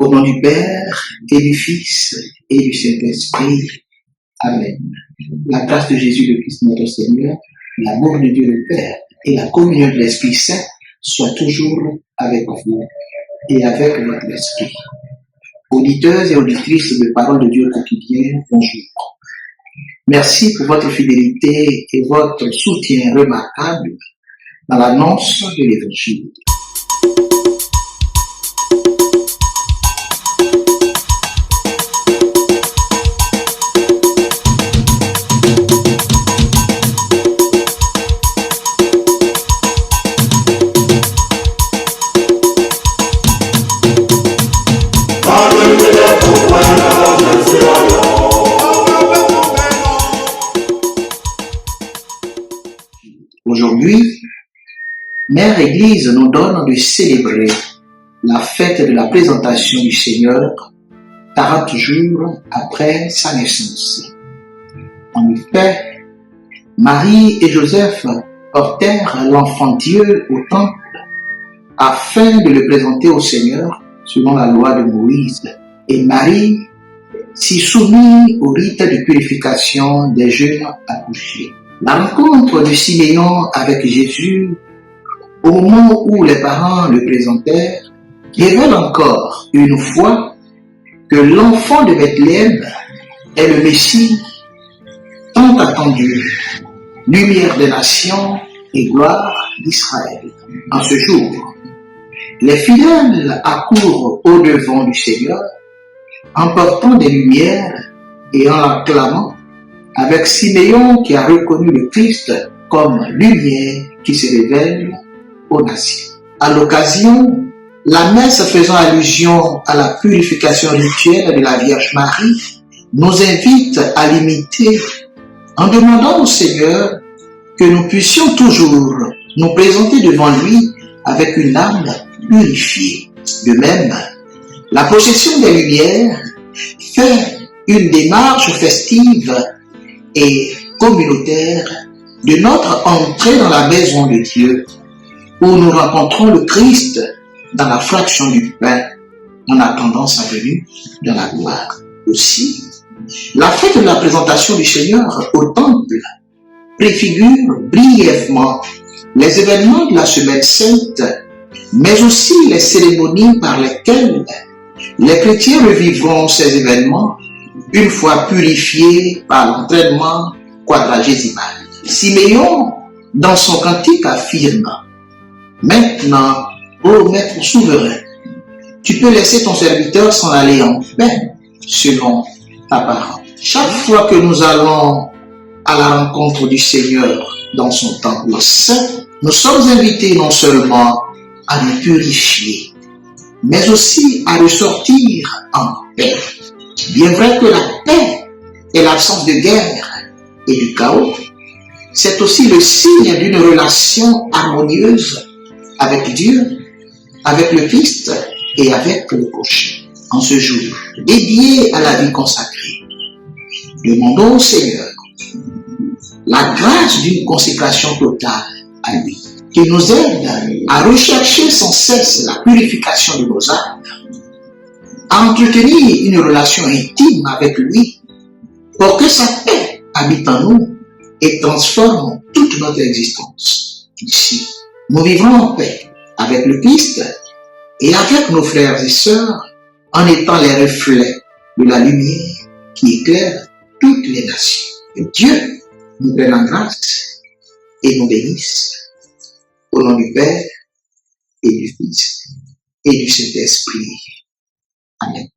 Au nom du Père et du Fils et du Saint-Esprit. Amen. La grâce de Jésus le Christ notre Seigneur, l'amour de Dieu le Père et la communion de l'Esprit Saint soient toujours avec vous et avec votre esprit. Auditeurs et auditrices de Parole de Dieu quotidienne, bonjour. Merci pour votre fidélité et votre soutien remarquable dans l'annonce de l'Évangile. Aujourd'hui, Mère Église nous donne de célébrer la fête de la présentation du Seigneur 40 jours après sa naissance. En effet, Marie et Joseph portèrent l'enfant Dieu au temple afin de le présenter au Seigneur selon la loi de Moïse. Et Marie s'y soumit au rite de purification des jeunes accouchés. La rencontre de Siméon avec Jésus, au moment où les parents le présentèrent, révèle encore une fois que l'enfant de Bethléem est le Messie tant attendu, lumière des nations et gloire d'Israël. En ce jour, les fidèles accourent au-devant du Seigneur en portant des lumières et en l'acclamant, avec Siméon qui a reconnu le Christ comme lumière qui se révèle aux nations. À l'occasion, la messe faisant allusion à la purification rituelle de la Vierge Marie nous invite à l'imiter en demandant au Seigneur que nous puissions toujours nous présenter devant lui avec une âme purifiée. De même, la procession des lumières fait une démarche festive et communautaire de notre entrée dans la maison de Dieu, où nous rencontrons le Christ dans la fraction du pain, en attendant sa venue dans la gloire. Aussi, la fête de la présentation du Seigneur au temple préfigure brièvement les événements de la Semaine Sainte, mais aussi les cérémonies par lesquelles les chrétiens revivront ces événements une fois purifiés par l'entraînement quadragésimal. Siméon, dans son cantique, affirme: maintenant, ô Maître souverain, tu peux laisser ton serviteur s'en aller en paix, selon ta parole. Chaque fois que nous allons à la rencontre du Seigneur dans son temple saint, nous sommes invités non seulement à nous purifier, mais aussi à ressortir en paix. Bien vrai que la paix est l'absence de guerre et du chaos, c'est aussi le signe d'une relation harmonieuse avec Dieu, avec le Christ et avec le prochain. En ce jour dédié à la vie consacrée, demandons au Seigneur la grâce d'une consécration totale à lui, qui nous aide à rechercher sans cesse la purification de nos âmes, à entretenir une relation intime avec lui, pour que sa paix habite en nous et transforme toute notre existence. Ici, nous vivrons en paix avec le Christ et avec nos frères et sœurs, en étant les reflets de la lumière qui éclaire toutes les nations. Que Dieu nous prenne en grâce et nous bénisse. Au nom du Père et du Fils et du Saint-Esprit. Amen.